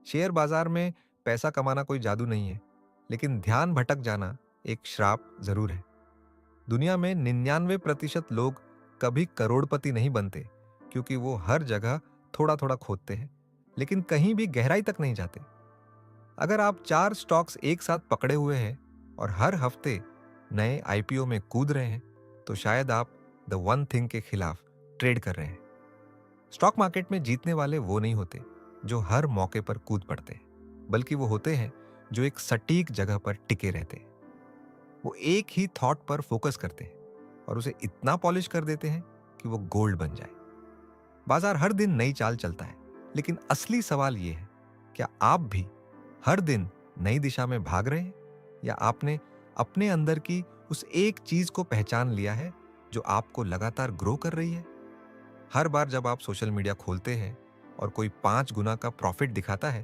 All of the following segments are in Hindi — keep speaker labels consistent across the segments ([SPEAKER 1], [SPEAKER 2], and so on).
[SPEAKER 1] शेयर बाजार में पैसा कमाना कोई जादू नहीं है, लेकिन ध्यान भटक जाना एक श्राप जरूर है। दुनिया में 99% लोग कभी करोड़पति नहीं बनते, क्योंकि वो हर जगह थोड़ा थोड़ा खोदते हैं, लेकिन कहीं भी गहराई तक नहीं जाते। अगर आप 4 स्टॉक्स एक साथ पकड़े हुए हैं और हर हफ्ते नए आईपीओ में कूद रहे हैं, तो शायद आप द वन थिंग के खिलाफ ट्रेड कर रहे हैं। स्टॉक मार्केट में जीतने वाले वो नहीं होते जो हर मौके पर कूद पड़ते हैं, बल्कि वो होते हैं जो एक सटीक जगह पर टिके रहते हैं। वो एक ही थॉट पर फोकस करते हैं और उसे इतना पॉलिश कर देते हैं कि वो गोल्ड बन जाए। बाजार हर दिन नई चाल चलता है, लेकिन असली सवाल ये है, क्या आप भी हर दिन नई दिशा में भाग रहे हैं, या आपने अपने अंदर की उस एक चीज को पहचान लिया है जो आपको लगातार ग्रो कर रही है? हर बार जब आप सोशल मीडिया खोलते हैं और कोई 5 गुना का प्रॉफिट दिखाता है,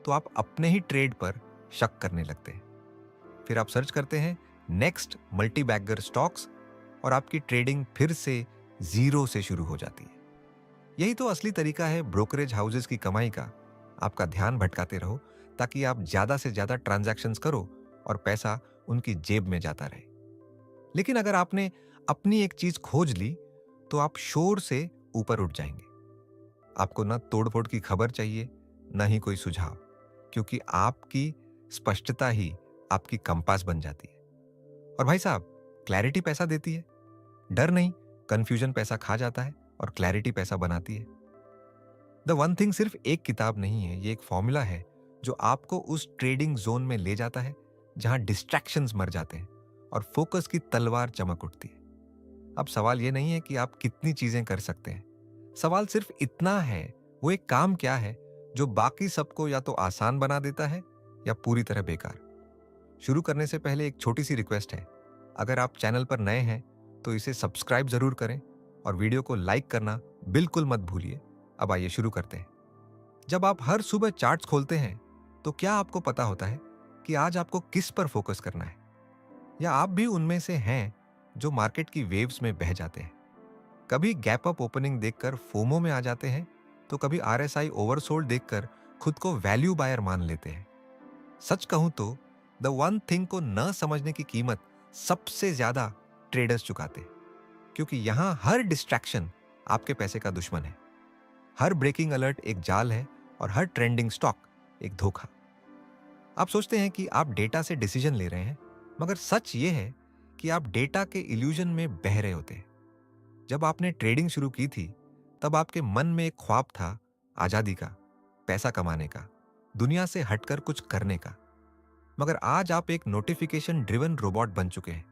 [SPEAKER 1] तो आप अपने ही ट्रेड पर शक करने लगते हैं। फिर आप सर्च करते हैं नेक्स्ट मल्टी बैगर स्टॉक्स, और आपकी ट्रेडिंग फिर से जीरो से शुरू हो जाती है। यही तो असली तरीका है ब्रोकरेज हाउसेस की कमाई का। आपका ध्यान भटकाते रहो ताकि आप ज्यादा से ज्यादा ट्रांजैक्शंस करो और पैसा उनकी जेब में जाता रहे। लेकिन अगर आपने अपनी एक चीज खोज ली, तो आप शोर से ऊपर उठ जाएंगे। आपको ना तोड़फोड़ की खबर चाहिए, ना ही कोई सुझाव, क्योंकि आपकी स्पष्टता ही आपकी कंपास बन जाती है। और भाई साहब, क्लैरिटी पैसा देती है, डर नहीं। कंफ्यूजन पैसा खा जाता है और क्लैरिटी पैसा बनाती है। द वन थिंग सिर्फ एक किताब नहीं है, ये एक फॉर्मूला है जो आपको उस ट्रेडिंग जोन में ले जाता है जहां डिस्ट्रैक्शंस मर जाते हैं और फोकस की तलवार चमक उठती है। अब सवाल ये नहीं है कि आप कितनी चीजें कर सकते हैं, सवाल सिर्फ इतना है, वो एक काम क्या है जो बाकी सबको या तो आसान बना देता है या पूरी तरह बेकार। शुरू करने से पहले एक छोटी सी रिक्वेस्ट है। अगर आप चैनल पर नए हैं तो इसे सब्सक्राइब जरूर करें और वीडियो को लाइक करना बिल्कुल मत भूलिए। अब आइए शुरू करते हैं। जब आप हर सुबह चार्ट्स खोलते हैं, तो क्या आपको पता होता है कि आज आपको किस पर फोकस करना है? या आप भी उनमें से हैं जो मार्केट की वेव्स में बह जाते हैं? कभी गैप अप ओपनिंग देखकर फोमो में आ जाते हैं, तो कभी आरएसआई ओवरसोल्ड देखकर खुद को वैल्यू बायर मान लेते हैं। सच कहूं तो द वन थिंग को न समझने की कीमत सबसे ज्यादा ट्रेडर्स चुकाते हैं, क्योंकि यहां हर डिस्ट्रैक्शन आपके पैसे का दुश्मन है। हर ब्रेकिंग अलर्ट एक जाल है और हर ट्रेंडिंग स्टॉक एक धोखा। आप सोचते हैं कि आप डेटा से डिसीजन ले रहे हैं, मगर सच ये है कि आप डेटा के इल्यूजन में बह रहे होते हैं। जब आपने ट्रेडिंग शुरू की थी, तब आपके मन में एक ख्वाब था, आजादी का, पैसा कमाने का, दुनिया से हटकर कुछ करने का। मगर आज आप एक नोटिफिकेशन ड्रिवन रोबोट बन चुके हैं।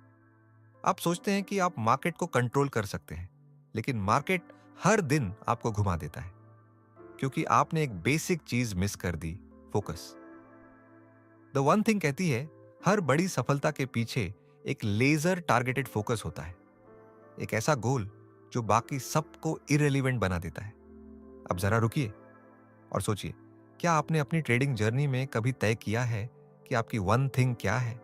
[SPEAKER 1] आप सोचते हैं कि आप मार्केट को कंट्रोल कर सकते हैं, लेकिन मार्केट हर दिन आपको घुमा देता है, क्योंकि आपने एक बेसिक चीज मिस कर दी, फोकस। द वन थिंग कहती है, हर बड़ी सफलता के पीछे एक लेजर टारगेटेड फोकस होता है, एक ऐसा गोल जो बाकी सबको इररिलेवेंट बना देता है। अब जरा रुकिए और सोचिए, क्या आपने अपनी ट्रेडिंग जर्नी में कभी तय किया है कि आपकी वन थिंग क्या है?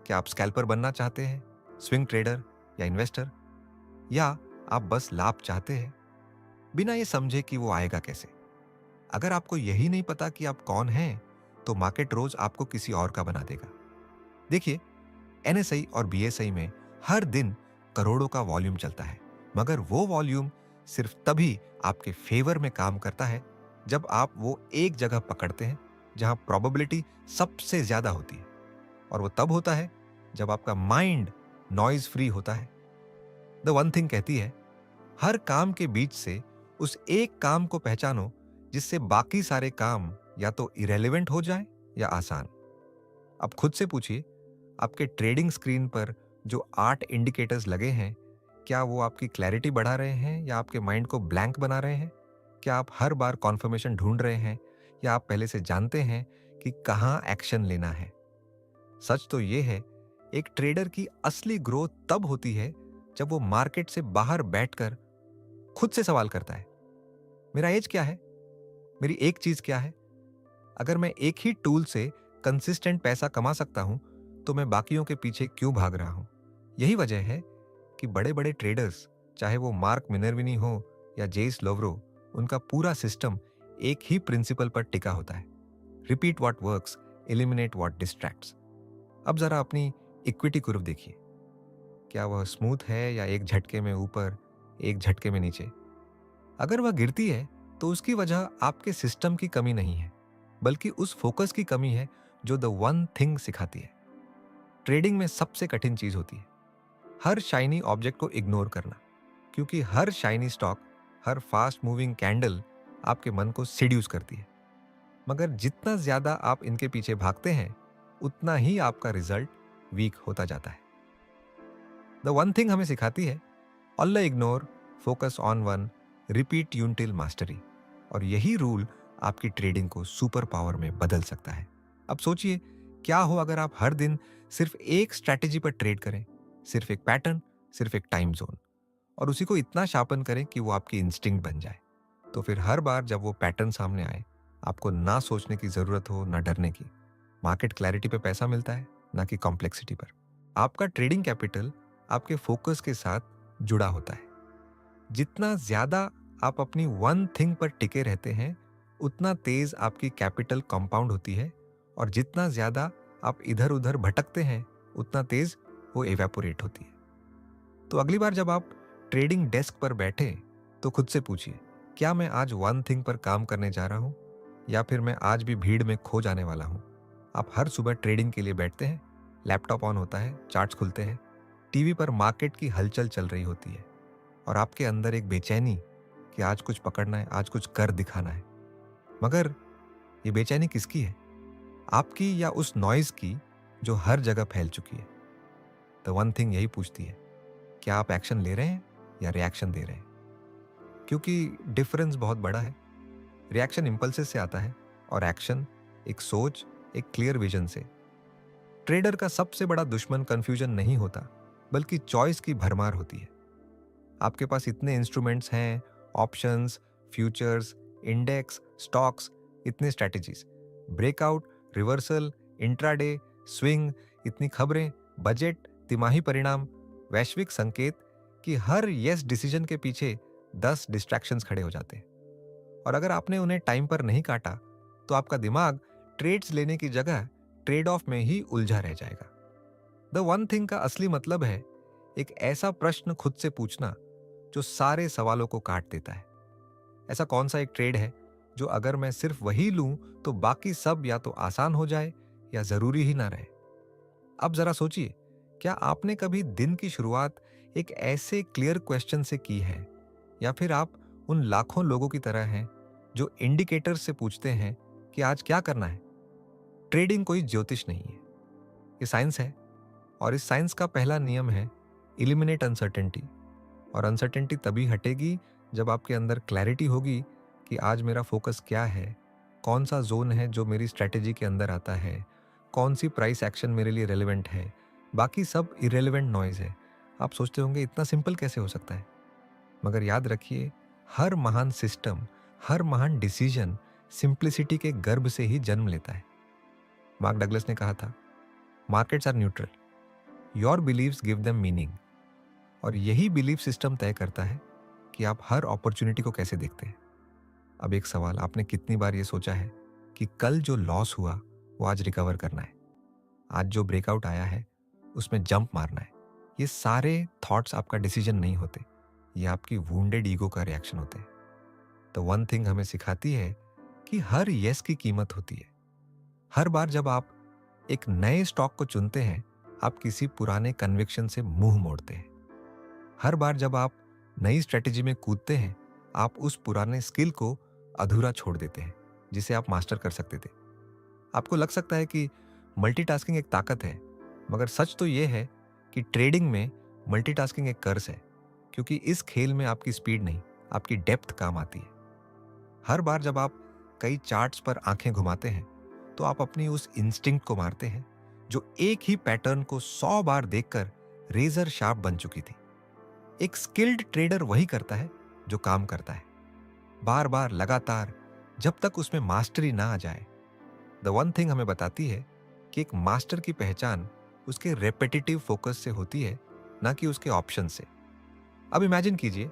[SPEAKER 1] क्या आप स्कैल्पर बनना चाहते हैं, स्विंग ट्रेडर या इन्वेस्टर, या आप बस लाभ चाहते हैं बिना ये समझे कि वो आएगा कैसे? अगर आपको यही नहीं पता कि आप कौन हैं, तो मार्केट रोज आपको किसी और का बना देगा। देखिए, एनएसआई और बीएसआई में हर दिन करोड़ों का वॉल्यूम चलता है, मगर वो वॉल्यूम सिर्फ तभी आपके फेवर में काम करता है जब आप वो एक जगह पकड़ते हैं जहां प्रोबेबिलिटी सबसे ज्यादा होती है। और वो तब होता है जब आपका माइंड नॉइज फ्री होता है। द वन थिंग कहती है, हर काम के बीच से उस एक काम को पहचानो जिससे बाकी सारे काम या तो इरेलीवेंट हो जाए या आसान। अब खुद से पूछिए, आपके ट्रेडिंग स्क्रीन पर जो 8 इंडिकेटर्स लगे हैं, क्या वो आपकी क्लैरिटी बढ़ा रहे हैं या आपके माइंड को ब्लैंक बना रहे हैं? क्या आप हर बार कॉन्फर्मेशन ढूंढ रहे हैं, या आप पहले से जानते हैं कि कहां एक्शन लेना है? सच तो ये है, एक ट्रेडर की असली ग्रोथ तब होती है जब वो मार्केट से बाहर बैठकर खुद से सवाल करता है, मेरा एज क्या है, मेरी एक चीज क्या है? अगर मैं एक ही टूल से कंसिस्टेंट पैसा कमा सकता हूं, तो मैं बाकियों के पीछे क्यों भाग रहा हूं? यही वजह है कि बड़े बड़े ट्रेडर्स, चाहे वो मार्क मिनर्विनी हो या जेस लोवरो, उनका पूरा सिस्टम एक ही प्रिंसिपल पर टिका होता है, repeat what works, eliminate what distracts. अब जरा अपनी इक्विटी कर्व देखिए, क्या वह स्मूथ है या एक झटके में ऊपर, एक झटके में नीचे? अगर वह गिरती है तो उसकी वजह आपके सिस्टम की कमी नहीं है, बल्कि उस फोकस की कमी है जो द वन थिंग सिखाती है। ट्रेडिंग में सबसे कठिन चीज होती है हर शाइनी ऑब्जेक्ट को इग्नोर करना, क्योंकि हर शाइनी स्टॉक, हर फास्ट मूविंग कैंडल आपके मन को सिड्यूस करती है। मगर जितना ज्यादा आप इनके पीछे भागते हैं, उतना ही आपका रिजल्ट वीक होता जाता है। द वन थिंग हमें सिखाती है all ignore, focus on one, repeat until mastery. और यही रूल आपकी ट्रेडिंग को सुपर पावर में बदल सकता है। अब सोचिए, क्या हो अगर आप हर दिन सिर्फ एक स्ट्रैटेजी पर ट्रेड करें, सिर्फ एक पैटर्न, सिर्फ एक टाइम जोन, और उसी को इतना शार्पन करें कि वो आपकी इंस्टिंक्ट बन जाए। तो फिर हर बार जब वो पैटर्न सामने आए, आपको ना सोचने की जरूरत हो, ना डरने की। मार्केट क्लैरिटी पे पैसा मिलता है, ना कि कॉम्प्लेक्सिटी पर। आपका ट्रेडिंग कैपिटल आपके फोकस के साथ जुड़ा होता है। जितना ज्यादा आप अपनी वन थिंग पर टिके रहते हैं, उतना तेज आपकी कैपिटल कंपाउंड होती है, और जितना ज्यादा आप इधर उधर भटकते हैं, उतना तेज वो एवेपोरेट होती है। तो अगली बार जब आप ट्रेडिंग डेस्क पर बैठे, तो खुद से पूछिए, क्या मैं आज वन थिंग पर काम करने जा रहा हूं, या फिर मैं आज भी भीड़ में खो जाने वाला हूं? आप हर सुबह ट्रेडिंग के लिए बैठते हैं, लैपटॉप ऑन होता है, चार्ट्स खुलते हैं, टीवी पर मार्केट की हलचल चल रही होती है, और आपके अंदर एक बेचैनी कि आज कुछ पकड़ना है, आज कुछ कर दिखाना है। मगर ये बेचैनी किसकी है? आपकी या उस नॉइज की जो हर जगह फैल चुकी है? तो वन थिंग यही पूछती है, क्या आप एक्शन ले रहे हैं या रिएक्शन दे रहे हैं? क्योंकि डिफरेंस बहुत बड़ा है। रिएक्शन इंपल्सिस से आता है, और एक्शन एक सोच, एक क्लियर विजन से। ट्रेडर का सबसे बड़ा दुश्मन कंफ्यूजन नहीं होता, बल्कि चॉइस की भरमार होती है। आपके पास इतने इंस्ट्रूमेंट्स हैं, ऑप्शंस, फ्यूचर्स, इंडेक्स, स्टॉक्स, इतने strategies, breakout, reversal, intraday, swing, इतनी खबरें, बजट, तिमाही परिणाम, वैश्विक संकेत, कि हर यस डिसीजन के पीछे 10 डिस्ट्रैक्शंस खड़े हो जाते हैं। और अगर आपने उन्हें टाइम पर नहीं काटा, तो आपका दिमाग ट्रेड्स लेने की जगह ट्रेड ऑफ में ही उलझा रह जाएगा। द वन थिंग का असली मतलब है एक ऐसा प्रश्न खुद से पूछना जो सारे सवालों को काट देता है। ऐसा कौन सा एक ट्रेड है जो अगर मैं सिर्फ वही लूं तो बाकी सब या तो आसान हो जाए या जरूरी ही ना रहे? अब जरा सोचिए, क्या आपने कभी दिन की शुरुआत एक ऐसे क्लियर क्वेश्चन से की है, या फिर आप उन लाखों लोगों की तरह हैं जो इंडिकेटर्स से पूछते हैं कि आज क्या करना है? ट्रेडिंग कोई ज्योतिष नहीं है, ये साइंस है। और इस साइंस का पहला नियम है इलिमिनेट अनसर्टेनिटी। और अनसर्टेनिटी तभी हटेगी जब आपके अंदर क्लैरिटी होगी कि आज मेरा फोकस क्या है, कौन सा जोन है जो मेरी स्ट्रैटेजी के अंदर आता है, कौन सी प्राइस एक्शन मेरे लिए रेलेवेंट है, बाकी सब इरेलीवेंट नॉइज है। आप सोचते होंगे इतना सिंपल कैसे हो सकता है? मगर याद रखिए, हर महान सिस्टम, हर महान डिसीजन सिंप्लिसिटी के गर्भ से ही जन्म लेता है। मार्क डगलस ने कहा था, markets are neutral, your believes give them meaning. और यही बिलीफ सिस्टम तय करता है कि आप हर अपॉर्चुनिटी को कैसे देखते हैं। अब एक सवाल, आपने कितनी बार ये सोचा है कि कल जो लॉस हुआ वो आज रिकवर करना है, आज जो ब्रेकआउट आया है उसमें जंप मारना है? ये सारे थॉट्स आपका डिसीजन नहीं होते, ये आपकी वुंडेड ईगो का रिएक्शन होते हैं। तो वन थिंग हमें सिखाती है कि हर यस की कीमत होती है। हर बार जब आप एक नए स्टॉक को चुनते हैं, आप किसी पुराने कन्विक्शन से मुंह मोड़ते हैं। हर बार जब आप नई स्ट्रेटेजी में कूदते हैं, आप उस पुराने स्किल को अधूरा छोड़ देते हैं जिसे आप मास्टर कर सकते थे। आपको लग सकता है कि मल्टीटास्किंग एक ताकत है, मगर सच तो यह है कि ट्रेडिंग में मल्टीटास्किंग एक कर्स है, क्योंकि इस खेल में आपकी स्पीड नहीं, आपकी डेप्थ काम आती है। हर बार जब आप कई चार्ट्स पर आंखें घुमाते हैं, तो आप अपनी उस इंस्टिंक्ट को मारते हैं जो एक ही पैटर्न को 100 बार देखकर रेजर शार्प बन चुकी थी। एक स्किल्ड ट्रेडर वही करता है जो काम करता है, बार बार लगातार, जब तक उसमें मास्टरी ना आ जाए। द वन थिंग हमें बताती है कि एक मास्टर की पहचान उसके रेपिटेटिव फोकस से होती है, ना कि उसके ऑप्शन से। अब इमेजिन कीजिए,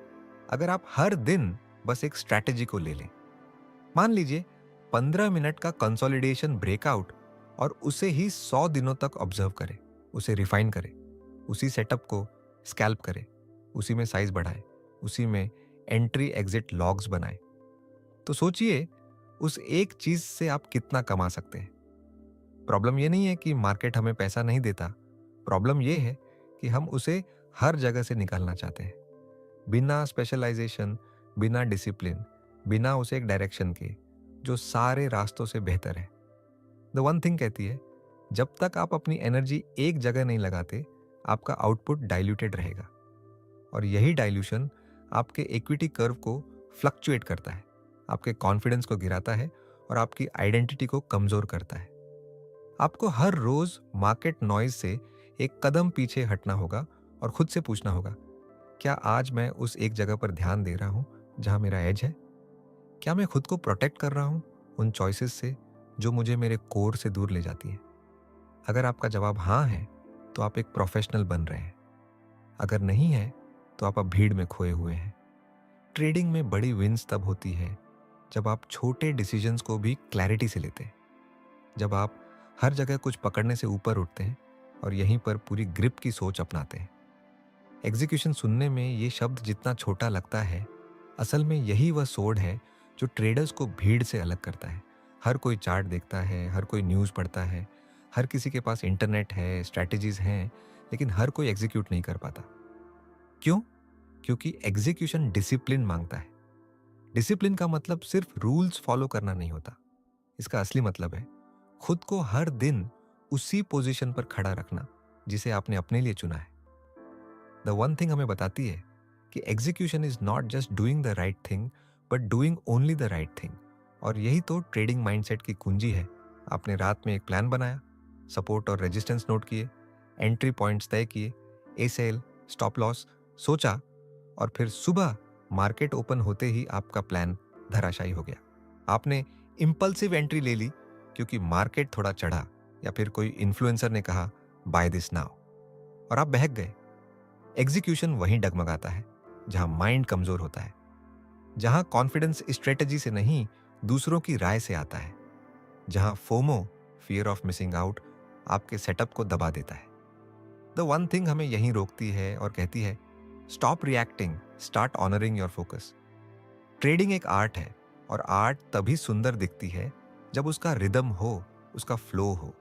[SPEAKER 1] अगर आप हर दिन बस एक स्ट्रैटेजी को ले लें। मान लीजिए 15 मिनट का कंसोलिडेशन ब्रेकआउट और उसे ही 100 दिनों तक ऑब्जर्व करे, उसे रिफाइन करे, उसी सेटअप को स्कैल्प करे, उसी में साइज बढ़ाए, उसी में एंट्री एग्जिट लॉग्स बनाए। तो सोचिए उस एक चीज से आप कितना कमा सकते हैं। प्रॉब्लम ये नहीं है कि मार्केट हमें पैसा नहीं देता, प्रॉब्लम ये है कि हम उसे हर जगह से निकालना चाहते हैं, बिना स्पेशलाइजेशन, बिना डिसिप्लिन, बिना उसे एक डायरेक्शन के, जो सारे रास्तों से बेहतर है। द वन थिंग कहती है, जब तक आप अपनी एनर्जी एक जगह नहीं लगाते, आपका आउटपुट डाइल्यूटेड रहेगा, और यही डाइल्यूशन आपके इक्विटी कर्व को फ्लक्चुएट करता है, आपके कॉन्फिडेंस को गिराता है और आपकी आइडेंटिटी को कमजोर करता है। आपको हर रोज मार्केट नॉइज से एक कदम पीछे हटना होगा और खुद से पूछना होगा, क्या आज मैं उस एक जगह पर ध्यान दे रहा हूं जहां मेरा एज है? क्या मैं खुद को प्रोटेक्ट कर रहा हूं उन चॉइसेस से जो मुझे मेरे कोर से दूर ले जाती है? अगर आपका जवाब हाँ है, तो आप एक प्रोफेशनल बन रहे हैं। अगर नहीं है, तो आप अब भीड़ में खोए हुए हैं। ट्रेडिंग में बड़ी विन्स तब होती है जब आप छोटे डिसीजंस को भी क्लैरिटी से लेते हैं, जब आप हर जगह कुछ पकड़ने से ऊपर उठते हैं और यहीं पर पूरी ग्रिप की सोच अपनाते हैं। एग्जीक्यूशन सुनने में ये शब्द जितना छोटा लगता है, असल में यही वह सोड है जो ट्रेडर्स को भीड़ से अलग करता है। हर कोई चार्ट देखता है, हर कोई न्यूज़ पढ़ता है, हर किसी के पास इंटरनेट है, स्ट्रैटेजीज हैं, लेकिन हर कोई एग्जीक्यूट नहीं कर पाता। क्यों? क्योंकि एग्जीक्यूशन डिसिप्लिन मांगता है। डिसिप्लिन का मतलब सिर्फ रूल्स फॉलो करना नहीं होता। इसका असली मतलब है खुद को हर दिन उसी पोजीशन पर खड़ा रखना जिसे आपने अपने लिए चुना है। द वन थिंग हमें बताती है कि execution is not just doing the right thing, but doing only the right thing. और यही तो ट्रेडिंग माइंडसेट की कुंजी है। आपने रात में एक प्लान बनाया, सपोर्ट और रेजिस्टेंस नोट किए, एंट्री पॉइंट्स तय किए, ए सेल, स्टॉप लॉस सोचा, और फिर सुबह मार्केट ओपन होते ही आपका प्लान धराशायी हो गया। आपने इंपल्सिव एंट्री ले ली क्योंकि मार्केट थोड़ा चढ़ा, या फिर कोई इन्फ्लुएंसर ने कहा बाय दिस नाउ, और आप बहक गए। एग्जीक्यूशन वहीं डगमगाता है जहां माइंड कमजोर होता है, जहां कॉन्फिडेंस स्ट्रेटजी से नहीं दूसरों की राय से आता है, जहां FOMO, fear of missing out, आपके सेटअप को दबा देता है। द वन थिंग हमें यहीं रोकती है और कहती है, stop reacting, start honouring your focus. Trading एक आर्ट है, और आर्ट तभी सुंदर दिखती है जब उसका रिदम हो, उसका फ्लो हो।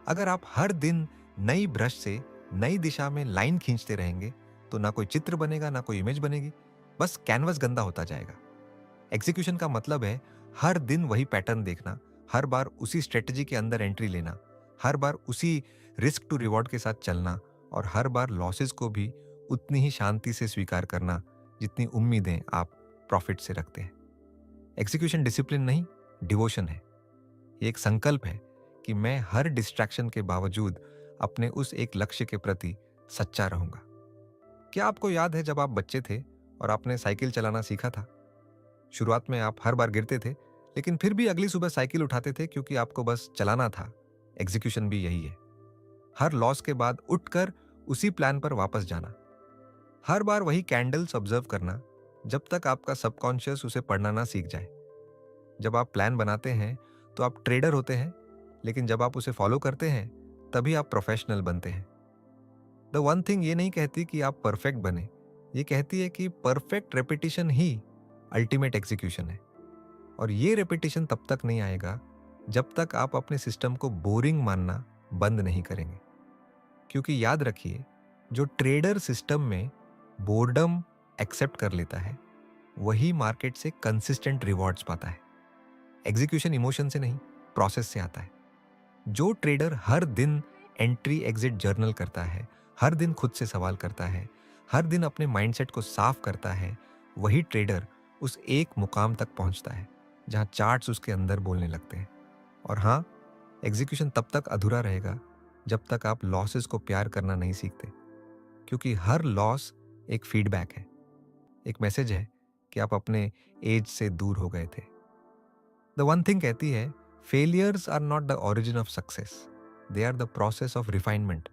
[SPEAKER 1] अगर आप हर दिन नई ब्रश से नई दिशा में लाइन खींचते रहेंगे, तो ना कोई चित्र बनेगा, ना कोई इमेज बनेगी, बस कैनवस गंदा होता जाएगा। एग्जीक्यूशन का मतलब है हर दिन वही पैटर्न देखना, हर बार उसी स्ट्रेटजी के अंदर एंट्री लेना, हर बार उसी रिस्क टू रिवॉर्ड के साथ चलना, और हर बार लॉसेस को भी उतनी ही शांति से स्वीकार करना जितनी उम्मीदें आप प्रॉफिट से रखते हैं। एग्जीक्यूशन डिसिप्लिन नहीं, डिवोशन है। ये एक संकल्प है कि मैं हर डिस्ट्रैक्शन के बावजूद अपने उस एक लक्ष्य के प्रति सच्चा रहूंगा। क्या आपको याद है जब आप बच्चे थे और आपने साइकिल चलाना सीखा था? शुरुआत में आप हर बार गिरते थे, लेकिन फिर भी अगली सुबह साइकिल उठाते थे क्योंकि आपको बस चलाना था। एग्जीक्यूशन भी यही है। हर लॉस के बाद उठकर उसी प्लान पर वापस जाना, हर बार वही कैंडल्स ऑब्जर्व करना जब तक आपका सबकॉन्शियस उसे पढ़ना ना सीख जाए। जब आप प्लान बनाते हैं तो आप ट्रेडर होते हैं, लेकिन जब आप उसे फॉलो करते हैं तभी आप प्रोफेशनल बनते हैं। द वन थिंग ये नहीं कहती कि आप परफेक्ट बने, ये कहती है कि परफेक्ट रेपिटेशन ही अल्टीमेट एग्जीक्यूशन है। और ये रेपिटेशन तब तक नहीं आएगा जब तक आप अपने सिस्टम को बोरिंग मानना बंद नहीं करेंगे। क्योंकि याद रखिए, जो ट्रेडर सिस्टम में बोर्डम एक्सेप्ट कर लेता है, वही मार्केट से कंसिस्टेंट रिवॉर्ड्स पाता है। एग्जीक्यूशन इमोशन से नहीं, प्रोसेस से आता है। जो ट्रेडर हर दिन एंट्री एग्जिट जर्नल करता है, हर दिन खुद से सवाल करता है, हर दिन अपने माइंडसेट को साफ करता है, वही ट्रेडर उस एक मुकाम तक पहुंचता है जहां चार्ट्स उसके अंदर बोलने लगते हैं। और हाँ, एग्जीक्यूशन तब तक अधूरा रहेगा जब तक आप लॉसेस को प्यार करना नहीं सीखते, क्योंकि हर लॉस एक फीडबैक है, एक मैसेज है कि आप अपने एज से दूर हो गए थे। द वन थिंग कहती है, failures are not the origin of success, they are the process of refinement.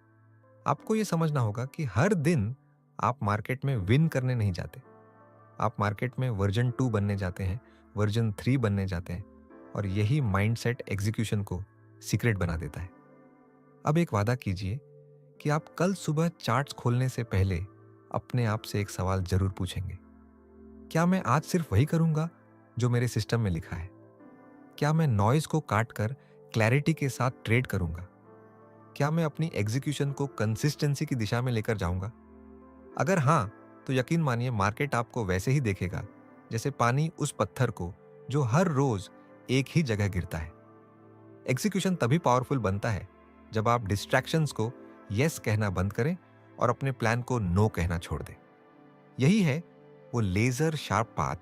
[SPEAKER 1] आपको यह समझना होगा कि हर दिन आप मार्केट में विन करने नहीं जाते, आप मार्केट में वर्जन 2 बनने जाते हैं, वर्जन 3 बनने जाते हैं, और यही माइंडसेट एग्जीक्यूशन को सीक्रेट बना देता है। अब एक वादा कीजिए कि आप कल सुबह चार्ट्स खोलने से पहले अपने आप से एक सवाल जरूर पूछेंगे। क्या मैं आज सिर्फ वही करूंगा जो मेरे सिस्टम में लिखा है? क्या मैं नॉइज को काट कर क्लैरिटी के साथ ट्रेड करूंगा? क्या मैं अपनी एग्जीक्यूशन को कंसिस्टेंसी की दिशा में लेकर जाऊंगा? अगर हाँ, तो यकीन मानिए मार्केट आपको वैसे ही देखेगा जैसे पानी उस पत्थर को जो हर रोज एक ही जगह गिरता है। एग्जीक्यूशन तभी पावरफुल बनता है जब आप डिस्ट्रैक्शंस को यस कहना बंद करें और अपने प्लान को नो कहना छोड़ दें। यही है वो लेजर शार्प पाथ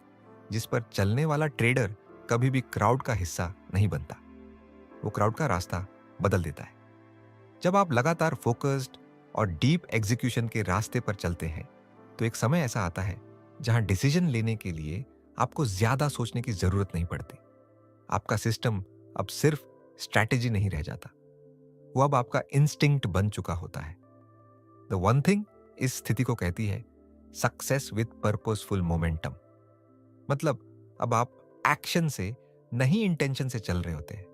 [SPEAKER 1] जिस पर चलने वाला ट्रेडर कभी भी क्राउड का हिस्सा नहीं बनता, वो क्राउड का रास्ता बदल देता है। जब आप लगातार फोकस्ड और डीप एग्जीक्यूशन के रास्ते पर चलते हैं तो एक समय ऐसा आता है जहां डिसीजन लेने के लिए आपको ज्यादा सोचने की जरूरत नहीं पड़ती। आपका सिस्टम अब सिर्फ स्ट्रैटेजी नहीं रह जाता, वो अब आपका इंस्टिंक्ट बन चुका होता है। द वन थिंग इस स्थिति को कहती है सक्सेस विद पर्पसफुल मोमेंटम। मतलब अब आप एक्शन से नहीं इंटेंशन से चल रहे होते हैं।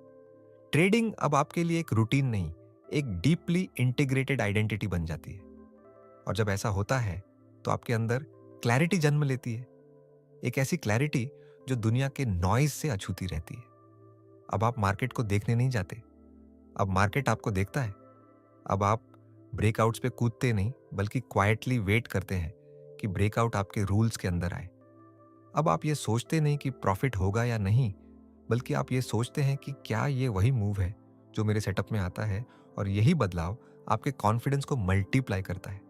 [SPEAKER 1] ट्रेडिंग अब आपके लिए एक रूटीन नहीं, एक डीपली इंटीग्रेटेड आइडेंटिटी बन जाती है। और जब ऐसा होता है तो आपके अंदर क्लैरिटी जन्म लेती है, एक ऐसी क्लैरिटी जो दुनिया के नॉइज से अछूती रहती है। अब आप मार्केट को देखने नहीं जाते, अब मार्केट आपको देखता है। अब आप ब्रेकआउट्स पे कूदते नहीं बल्कि क्वाइटली वेट करते हैं कि ब्रेकआउट आपके रूल्स के अंदर आए। अब आप ये सोचते नहीं कि प्रॉफिट होगा या नहीं, बल्कि आप ये सोचते हैं कि क्या ये वही मूव है जो मेरे सेटअप में आता है, और यही बदलाव आपके कॉन्फिडेंस को मल्टीप्लाई करता है।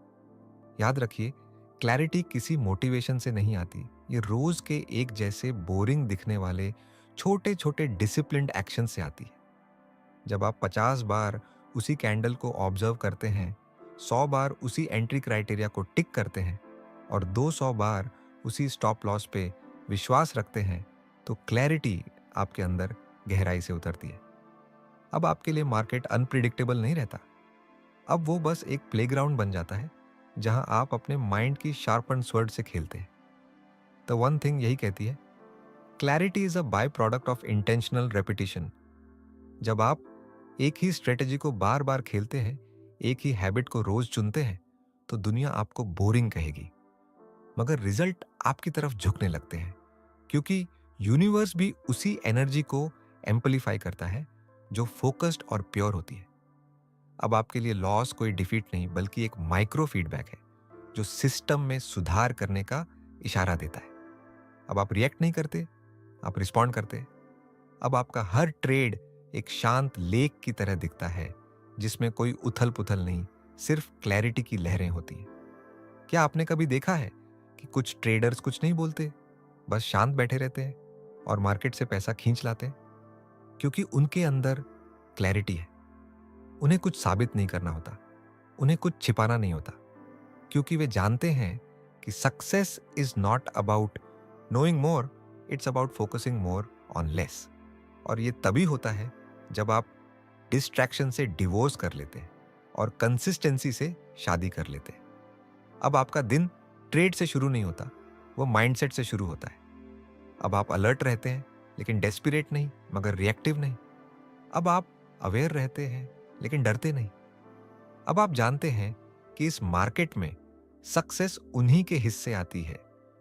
[SPEAKER 1] याद रखिए, क्लैरिटी किसी मोटिवेशन से नहीं आती, ये रोज के एक जैसे बोरिंग दिखने वाले छोटे छोटे डिसिप्लिन्ड एक्शन से आती है। जब आप 50 बार उसी कैंडल को ऑब्जर्व करते हैं, 100 बार उसी एंट्री क्राइटेरिया को टिक करते हैं और 200 बार उसी स्टॉप लॉस पे विश्वास रखते हैं, तो क्लैरिटी आपके अंदर गहराई से उतरती है। अब आपके लिए मार्केट अनप्रिडिक्टेबल नहीं रहता, अब वो बस एक प्लेग्राउंड बन जाता है जहां आप अपने माइंड की शार्पन स्वर्ड से खेलते हैं। द वन थिंग यही कहती है, clarity is a by product of intentional repetition. जब आप एक ही स्ट्रेटेजी को बार बार खेलते हैं, एक ही हैबिट को रोज चुनते हैं, तो दुनिया आपको बोरिंग कहेगी, मगर रिजल्ट आपकी तरफ झुकने लगते हैं, क्योंकि यूनिवर्स भी उसी एनर्जी को एम्पलीफाई करता है जो फोकस्ड और प्योर होती है। अब आपके लिए लॉस कोई डिफीट नहीं बल्कि एक माइक्रो फीडबैक है जो सिस्टम में सुधार करने का इशारा देता है। अब आप रिएक्ट नहीं करते, आप रिस्पॉन्ड करते। अब आपका हर ट्रेड एक शांत लेक की तरह दिखता है जिसमें कोई उथल पुथल नहीं, सिर्फ क्लैरिटी की लहरें होती हैं। क्या आपने कभी देखा है कि कुछ ट्रेडर्स कुछ नहीं बोलते, बस शांत बैठे रहते हैं और मार्केट से पैसा खींच लाते हैं? क्योंकि उनके अंदर क्लैरिटी है। उन्हें कुछ साबित नहीं करना होता, उन्हें कुछ छिपाना नहीं होता, क्योंकि वे जानते हैं कि success is not about knowing more, it's about focusing more on less. और ये तभी होता है जब आप डिस्ट्रैक्शन से डिवोर्स कर लेते हैं और कंसिस्टेंसी से शादी कर लेते हैं। अब आपका दिन ट्रेड से शुरू नहीं होता, वो माइंडसेट से शुरू होता है। अब आप अलर्ट रहते हैं लेकिन डेस्परेट नहीं, मगर रिएक्टिव नहीं। अब आप अवेयर रहते हैं लेकिन डरते नहीं। अब आप जानते हैं कि इस मार्केट में सक्सेस उन्हीं के हिस्से आती है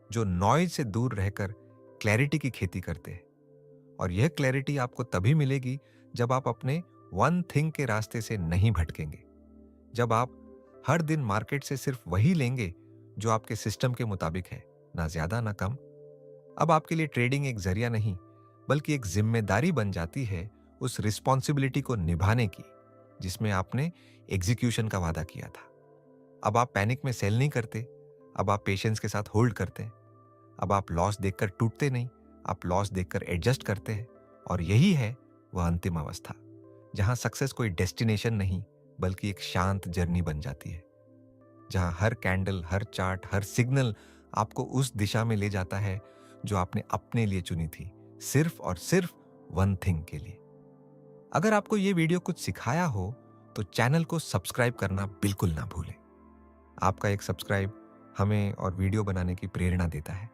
[SPEAKER 1] जो नॉइज से दूर रहकर क्लैरिटी की खेती करते हैं। और यह क्लैरिटी आपको तभी मिलेगी जब आप अपने वन थिंग के रास्ते से नहीं भटकेंगे, जब आप हर दिन मार्केट से सिर्फ वही लेंगे जो आपके सिस्टम के मुताबिक है, ना ज्यादा ना कम। अब आपके लिए ट्रेडिंग एक जरिया नहीं बल्कि एक जिम्मेदारी बन जाती है उस रिस्पॉन्सिबिलिटी को निभाने की जिसमें आपने एग्जीक्यूशन का वादा किया था। अब आप पैनिक में सेल नहीं करते, अब आप पेशेंस के साथ होल्ड करते हैं। अब आप लॉस देखकर टूटते नहीं, आप लॉस देखकर एडजस्ट करते हैं। और यही है वह अंतिम अवस्था जहां सक्सेस कोई डेस्टिनेशन नहीं बल्कि एक शांत जर्नी बन जाती है, जहां हर कैंडल, हर चार्ट, हर सिग्नल आपको उस दिशा में ले जाता है जो आपने अपने लिए चुनी थी, सिर्फ और सिर्फ वन थिंग के लिए। अगर आपको ये वीडियो कुछ सिखाया हो तो चैनल को सब्सक्राइब करना बिल्कुल ना भूलें। आपका एक सब्सक्राइब हमें और वीडियो बनाने की प्रेरणा देता है।